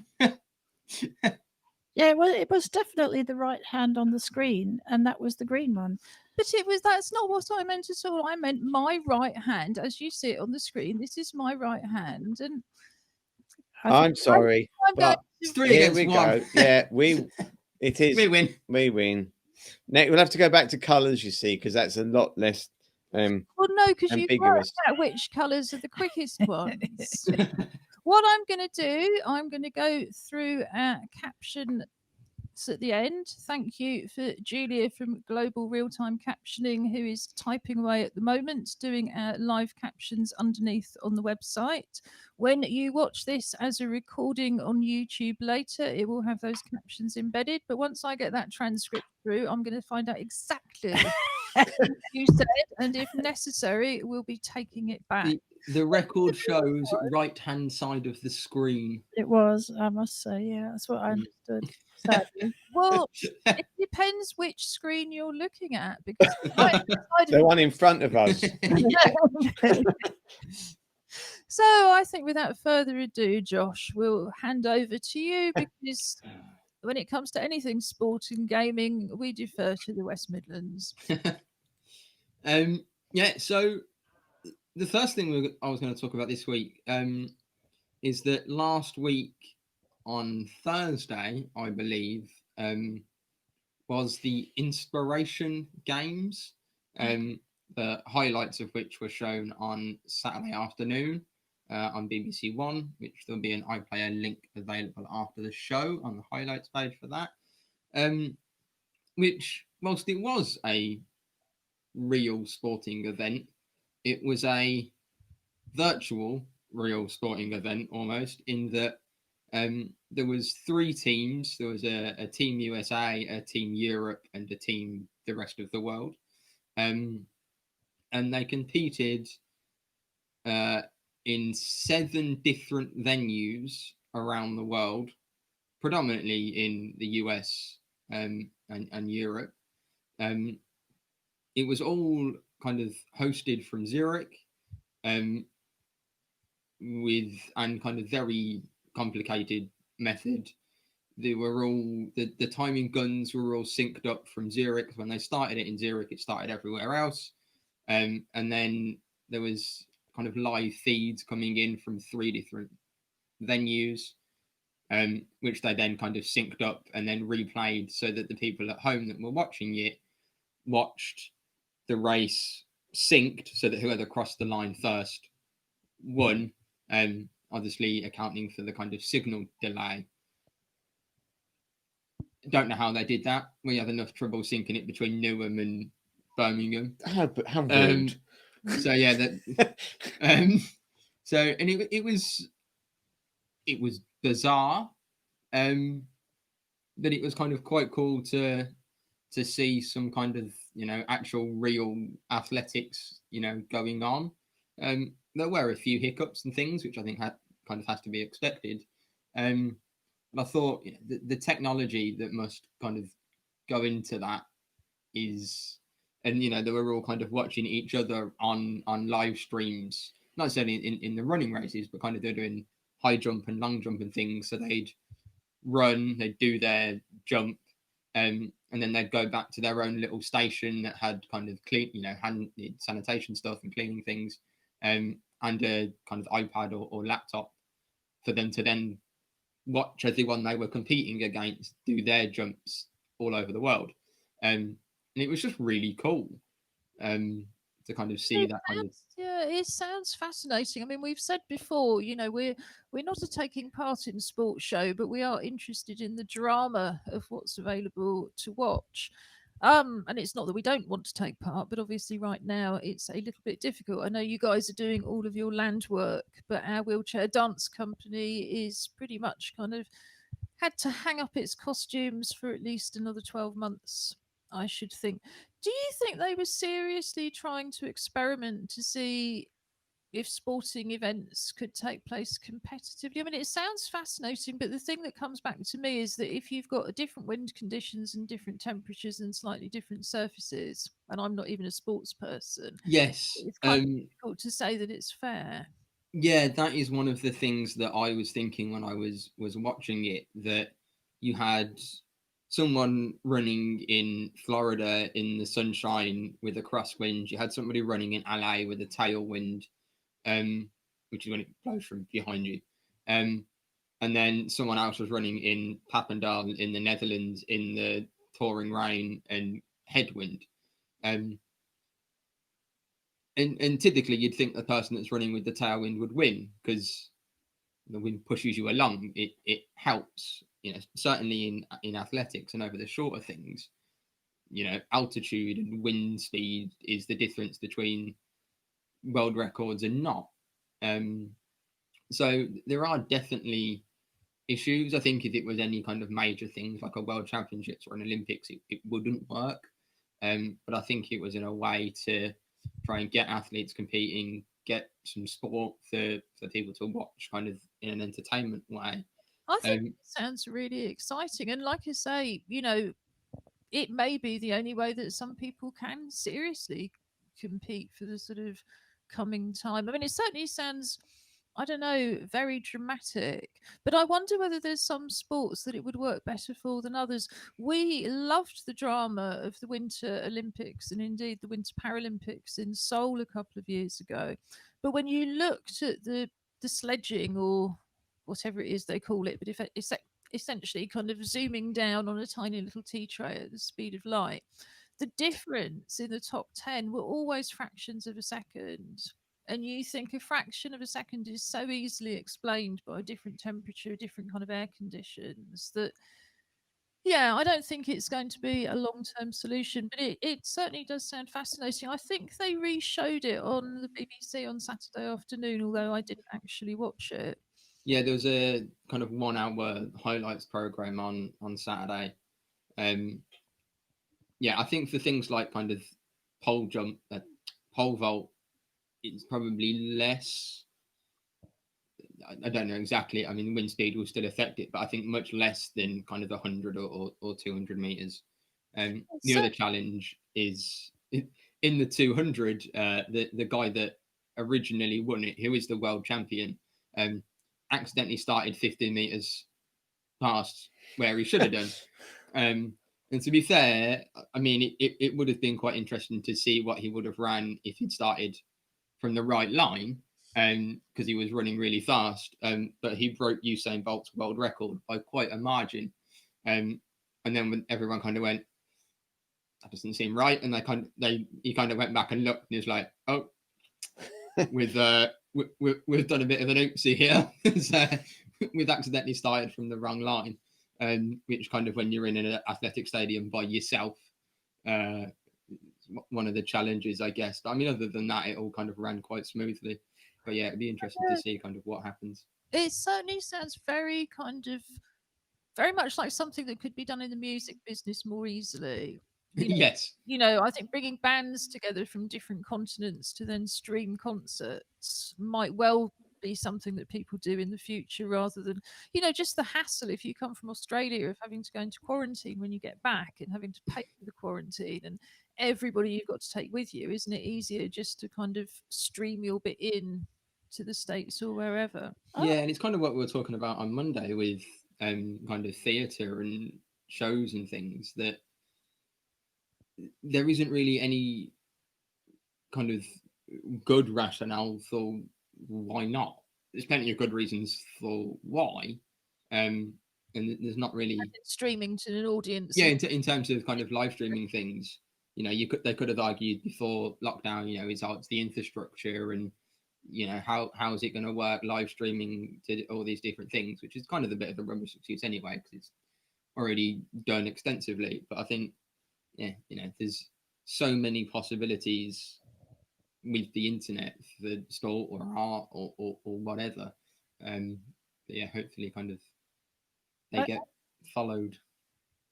Yeah, well, it was definitely the right hand on the screen, and that was the green one. But that's not what I meant at all. I meant my right hand, as you see it on the screen. This is my right hand, and I'm sorry. But it's 3 here against we 1. go. Yeah, it is. We win. We win. Next, we'll have to go back to colours, you see, because that's a lot less. Well, no, because you worked out which colours are the quickest ones. What I'm going to do, I'm going to go through our caption at the end. Thank you for Julia from Global Real-Time Captioning, who is typing away at the moment, doing our live captions underneath on the website. When you watch this as a recording on YouTube later, it will have those captions embedded. But once I get that transcript through, I'm going to find out exactly what you said, and if necessary, we'll be taking it back. The record shows right-hand side of the screen. It was, I must say, yeah, that's what I understood. Sadly. Well, it depends which screen you're looking at, because the one in front of us. So I think without further ado, Josh, we'll hand over to you, because when it comes to anything sport and gaming, we defer to the West Midlands. Yeah, so the first thing I was going to talk about this week is that last week on Thursday, I believe, was the Inspiration Games, the highlights of which were shown on Saturday afternoon on BBC One, which there'll be an iPlayer link available after the show on the highlights page for that. Which, whilst it was a real sporting event, it was a virtual real sporting event almost, in that there was 3 teams. There was a Team USA, a Team Europe, and a Team the rest of the world. And they competed in 7 different venues around the world, predominantly in the US and Europe. It was all kind of hosted from Zurich, with kind of very complicated method. They were all the timing guns were all synced up from Zurich. When they started it in Zurich, it started everywhere else, and then there was kind of live feeds coming in from 3 different venues, which they then kind of synced up and then replayed, so that the people at home that were watching it watched the race synced, so that whoever crossed the line first won, obviously accounting for the kind of signal delay. Don't know how they did that. We had enough trouble syncing it between Newham and Birmingham. How rude. So yeah, that. So and it was bizarre, but it was kind of quite cool to see some kind of, actual real athletics, going on. There were a few hiccups and things, which I think has to be expected. But I thought the technology that must kind of go into that is and they were all kind of watching each other on live streams, not necessarily in the running races, but kind of they're doing high jump and long jump and things. So they'd run, they'd do their jump, and then they'd go back to their own little station that had kind of clean, hand sanitation stuff and cleaning things, and a kind of iPad or laptop for them to then watch everyone they were competing against do their jumps all over the world. And it was just really cool to kind of see that kind of. Yeah, it sounds fascinating. I mean, we've said before, we're not a taking part in sports show, but we are interested in the drama of what's available to watch. And it's not that we don't want to take part, but obviously right now it's a little bit difficult. I know you guys are doing all of your land work, but our wheelchair dance company is pretty much kind of had to hang up its costumes for at least another 12 months, I should think. Do you think they were seriously trying to experiment to see if sporting events could take place competitively? I mean, it sounds fascinating, but the thing that comes back to me is that if you've got different wind conditions and different temperatures and slightly different surfaces, and I'm not even a sports person, Yes. it's kind of difficult to say that it's fair. Yeah, that is one of the things that I was thinking when I was watching it, that you had someone running in Florida in the sunshine with a crosswind. You had somebody running in LA with a tailwind, which is when it blows from behind you. And then someone else was running in Papendal in the Netherlands in the pouring rain and headwind. And typically you'd think the person that's running with the tailwind would win because the wind pushes you along. It helps, certainly in athletics and over the shorter things. Altitude and wind speed is the difference between world records and not. So there are definitely issues. I think if it was any kind of major things like a world championships or an Olympics, it wouldn't work. But I think it was in a way to try and get athletes competing, get some sport for people to watch kind of in an entertainment way. I think it sounds really exciting. And like I say, it may be the only way that some people can seriously compete for the sort of coming time. I mean, it certainly sounds, I don't know, very dramatic. But I wonder whether there's some sports that it would work better for than others. We loved the drama of the Winter Olympics and indeed the Winter Paralympics in Seoul a couple of years ago. But when you looked at the sledging or whatever it is they call it, but if it's essentially kind of zooming down on a tiny little tea tray at the speed of light, the difference in the top 10 were always fractions of a second. And you think a fraction of a second is so easily explained by a different temperature, different kind of air conditions that, yeah, I don't think it's going to be a long term solution, but it certainly does sound fascinating. I think they re showed it on the BBC on Saturday afternoon, although I didn't actually watch it. Yeah, there was a kind of 1 hour highlights program on Saturday. Yeah, I think for things like kind of pole jump, pole vault, it's probably less. I don't know exactly. I mean, wind speed will still affect it, but I think much less than kind of 100 or 200 meters. The other challenge is in the 200. The guy that originally won it, who is the world champion, accidentally started 15 meters past where he should have done. And to be fair, I mean, it would have been quite interesting to see what he would have ran if he'd started from the right line, because he was running really fast. But he broke Usain Bolt's world record by quite a margin. And then when everyone kind of went, that doesn't seem right, and he kind of went back and looked, and he was like, oh, we've done a bit of an oopsie here. So we've accidentally started from the wrong line. Which kind of when you're in an athletic stadium by yourself, one of the challenges, I guess. But I mean, other than that, it all kind of ran quite smoothly. But yeah, it'd be interesting to see kind of what happens. It certainly sounds very much like something that could be done in the music business more easily. Yes. I think bringing bands together from different continents to then stream concerts might well be something that people do in the future rather than, just the hassle if you come from Australia of having to go into quarantine when you get back and having to pay for the quarantine and everybody you've got to take with you. Isn't it easier just to kind of stream your bit in to the States or wherever? Yeah, and it's kind of what we were talking about on Monday with kind of theatre and shows and things, that there isn't really any kind of good rationale for why not. There's plenty of good reasons for why, and there's not really Streaming to an audience. yeah in terms of kind of live streaming things. They could have argued before lockdown, it's the infrastructure, and how is it going to work live streaming to all these different things, which is kind of a bit of a rubbish excuse anyway, because it's already done extensively. But I think there's so many possibilities with the internet for sport or art or whatever. Hopefully kind of they get followed.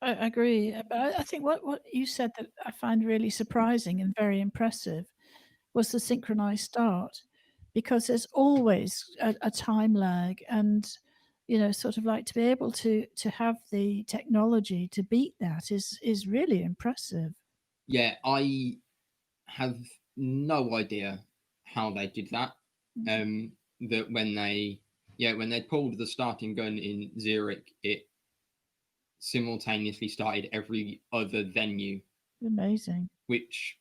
I agree. But I think what you said that I find really surprising and very impressive was the synchronized start, because there's always a time lag, and sort of like to be able to have the technology to beat that is really impressive. Yeah, I have no idea how they did that. That when they pulled the starting gun in Zurich, it simultaneously started every other venue. Amazing. Which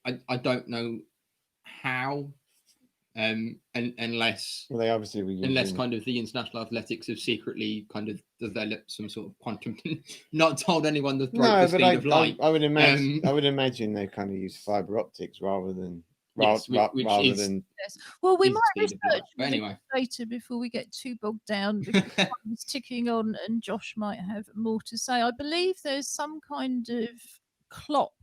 I don't know how, unless they obviously were using... unless kind of the International Athletics have secretly kind of developed some sort of quantum, not told anyone the speed of light. I would imagine they kind of use fiber optics rather than Yes. Well, we is might the speed of light. research But anyway, later before we get too bogged down, because time's ticking on and Josh might have more to say. I believe there's some kind of clock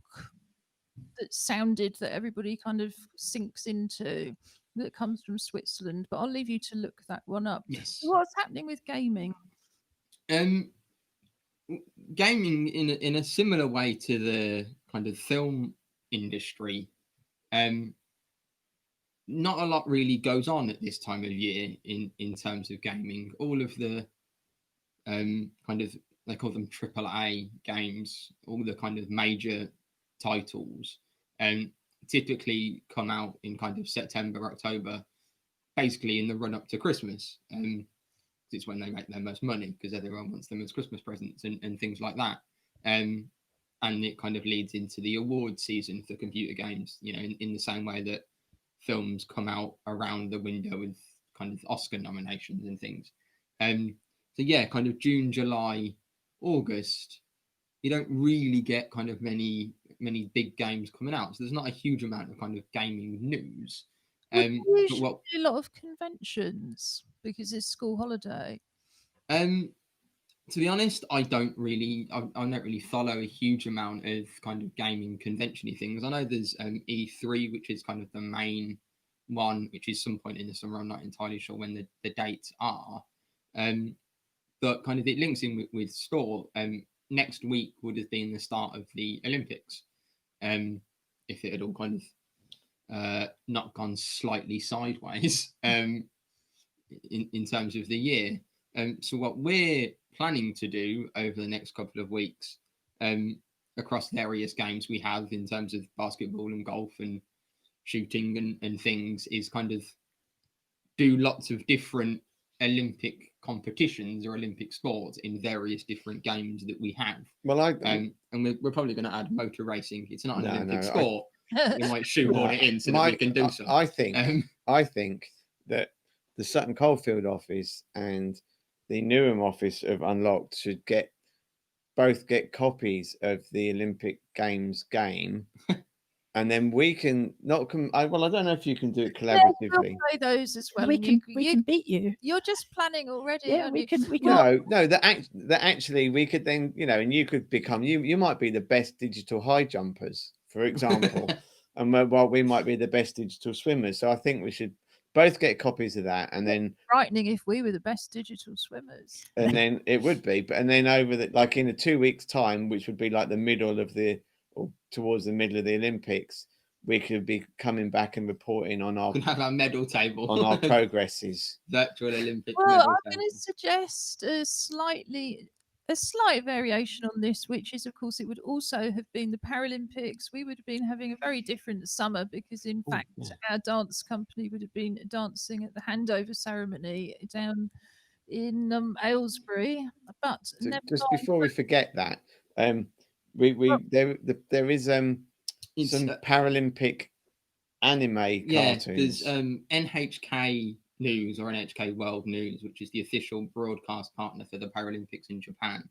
that sounded that everybody kind of sinks into, that comes from Switzerland, but I'll leave you to look that one up. yes. What's happening with gaming? Gaming in a similar way to the kind of film industry, not a lot really goes on at this time of year in terms of gaming. All of the kind of, they call them AAA games, all the kind of major titles, typically come out in kind of September, October, basically in the run up to Christmas. It's when they make their most money, because everyone wants them as Christmas presents and things like that. And it kind of leads into the award season for computer games, in the same way that films come out around the window with kind of Oscar nominations and things. So yeah, kind of June, July, August, you don't really get kind of many big games coming out. So there's not a huge amount of kind of gaming news. Do a lot of conventions because it's school holiday? To be honest, I don't really follow a huge amount of kind of gaming convention-y things. I know there's E3, which is kind of the main one, which is some point in the summer. I'm not entirely sure when the dates are. But kind of it links in with store. Next week would have been the start of the Olympics. If it had all kind of not gone slightly sideways in terms of the year. So what we're planning to do over the next couple of weeks, across various games we have in terms of basketball and golf and shooting and things, is kind of do lots of different Olympic competitions or Olympic sports in various different games that we have. Well, and we're probably going to add motor racing. It's not an Olympic sport. We might shoehorn it in so that we can do so. I think that the Sutton Coldfield office and the Newham office of Unlocked should both get copies of the Olympic Games game, and then we can not come. I don't know if you can do it collaboratively. We'll play those as well. We can beat you. You're just planning already. Yeah, we can. No. That actually we could then, and you could become. You might be the best digital high jumpers, for example, and while we might be the best digital swimmers. So I think we should both get copies of that, and then frightening if we were the best digital swimmers. And then it would be, and then like in a 2 weeks time, which would be like the middle of or towards the middle of the Olympics, we could be coming back and reporting on our have our medal table, on our progresses. Virtual Olympic. Well, I'm going to suggest a slightly a slight variation on this, which is, of course, it would also have been the Paralympics. We would have been having a very different summer because, in Oh, fact, yeah. our dance company would have been dancing at the handover ceremony down in Aylesbury. But So never just mind. before we forget that, there is It's some Paralympic anime yeah. cartoons. There's NHK News or NHK World News, which is the official broadcast partner for the Paralympics in Japan.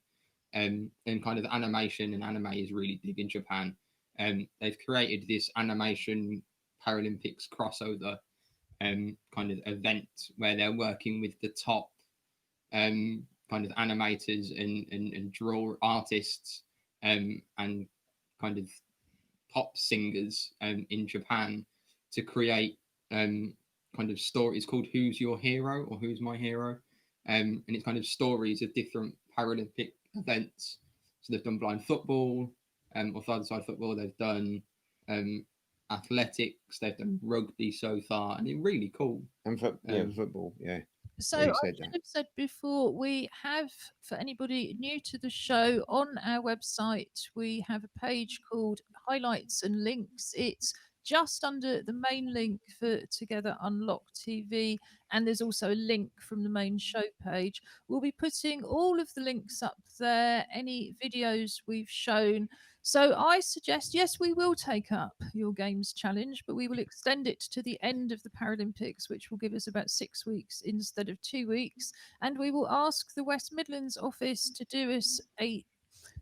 And kind of animation and anime is really big in Japan. They've created this animation Paralympics crossover kind of event where they're working with the top kind of animators and draw artists and kind of pop singers in Japan to create kind of stories called Who's Your Hero or Who's My Hero. And it's kind of stories of different Paralympic events. So they've done blind football or five-a-side football. They've done athletics. They've done rugby so far, and it's really cool. And football, yeah. So Yeah, I you said should that. have said before, we have, for anybody new to the show, on our website, we have a page called Highlights and Links. It's just under the main link for Together Unlocked TV, and there's also a link from the main show page. We'll be putting all of the links up there, any videos we've shown. So I suggest, yes, we will take up your games challenge, but we will extend it to the end of the Paralympics, which will give us about 6 weeks instead of 2 weeks. And we will ask the West Midlands office to do us a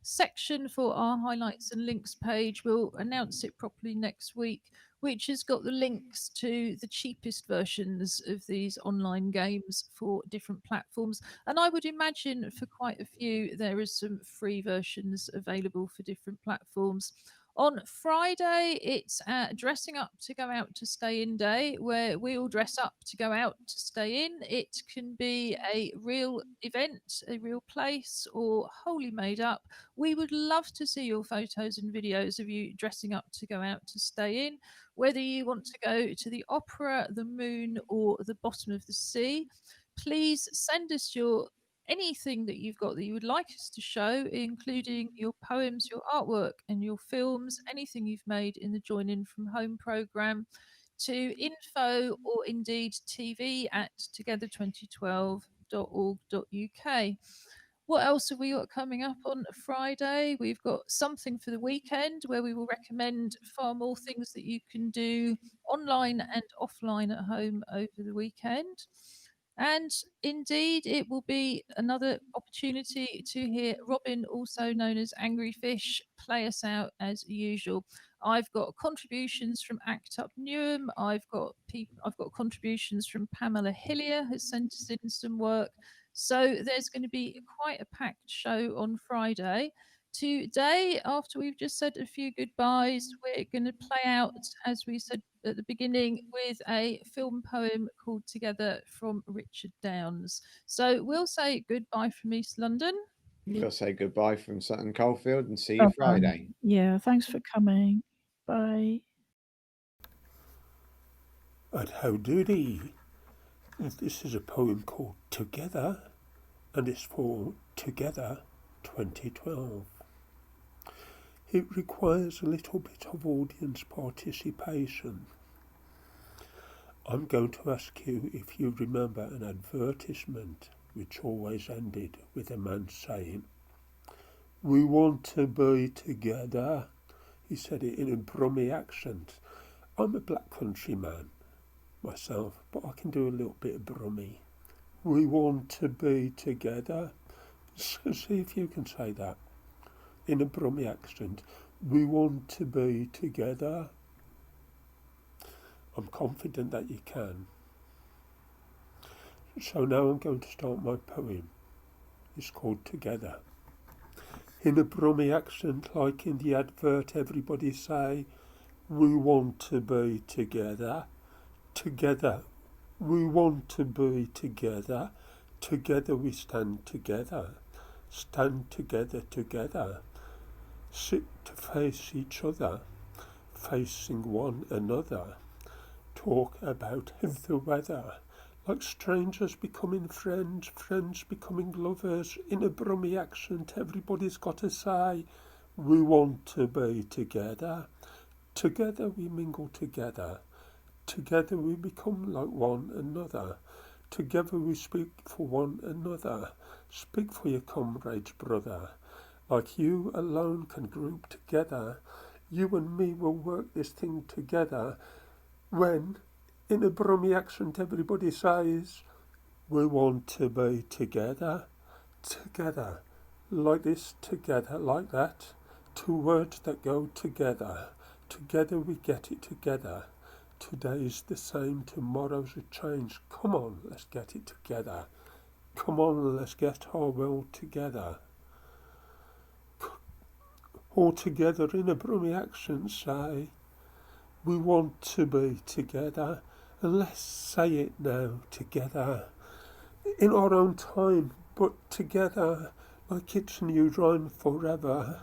section for our highlights and links page. We'll announce it properly next week, which has got the links to the cheapest versions of these online games for different platforms. And I would imagine for quite a few, there is some free versions available for different platforms. On Friday, it's dressing up to go out to stay in day, where we all dress up to go out to stay in. It can be a real event, a real place, or wholly made up. We would love to see your photos and videos of you dressing up to go out to stay in, whether you want to go to the opera, the moon, or the bottom of the sea. Please send us your anything that you've got that you would like us to show, including your poems, your artwork, and your films, anything you've made in the Join In From Home programme, to info or indeed TV at together2012.org.uk. What else have we got coming up on Friday? We've got something for the weekend where we will recommend far more things that you can do online and offline at home over the weekend. And indeed, it will be another opportunity to hear Robin, also known as Angry Fish, play us out as usual. I've got contributions from Act Up Newham. I've got contributions from Pamela Hillier, has sent us in some work. So there's going to be quite a packed show on Friday. Today, after we've just said a few goodbyes, we're going to play out, as we said at the beginning, with a film poem called Together from Richard Downes. So we'll say goodbye from East London. We'll say goodbye from Sutton Coldfield and see you Bye-bye. Friday. Yeah, thanks for coming. Bye. And how doody? This is a poem called Together, and it's for Together 2012. It requires a little bit of audience participation. I'm going to ask you if you remember an advertisement which always ended with a man saying, "We want to be together." He said it in a Brummie accent. I'm a black country man myself, but I can do a little bit of Brummie. We want to be together. So see if you can say that in a Brummie accent. We want to be together. I'm confident that you can. So now I'm going to start my poem. It's called Together. In a Brummie accent, like in the advert, everybody say, "We want to be together. Together. We want to be together. Together we stand together. Stand together together. Sit to face each other, facing one another. Talk about the weather. like strangers becoming friends, friends becoming lovers. In a Brummie accent, everybody's got to say, we want to be together. Together we mingle together. Together we become like one another. Together we speak for one another. Speak for your comrades, brother. Like you alone can group together. You and me will work this thing together. When, in a Brummie accent, everybody says, we want to be together. Together. Like this, together, like that. Two words that go together. Together we get it together. Today's the same, tomorrow's a change. Come on, let's get it together. Come on, let's get our world together. All together in a Brummie accent say, we want to be together. And let's say it now, together. In our own time, but together, like it's a new rhyme forever.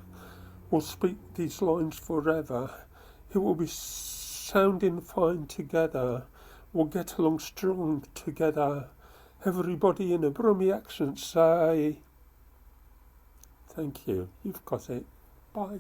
We'll speak these lines forever. It will be sounding fine together. We'll get along strong together. Everybody in a Brummie accent say, thank you, you've got it. Bye.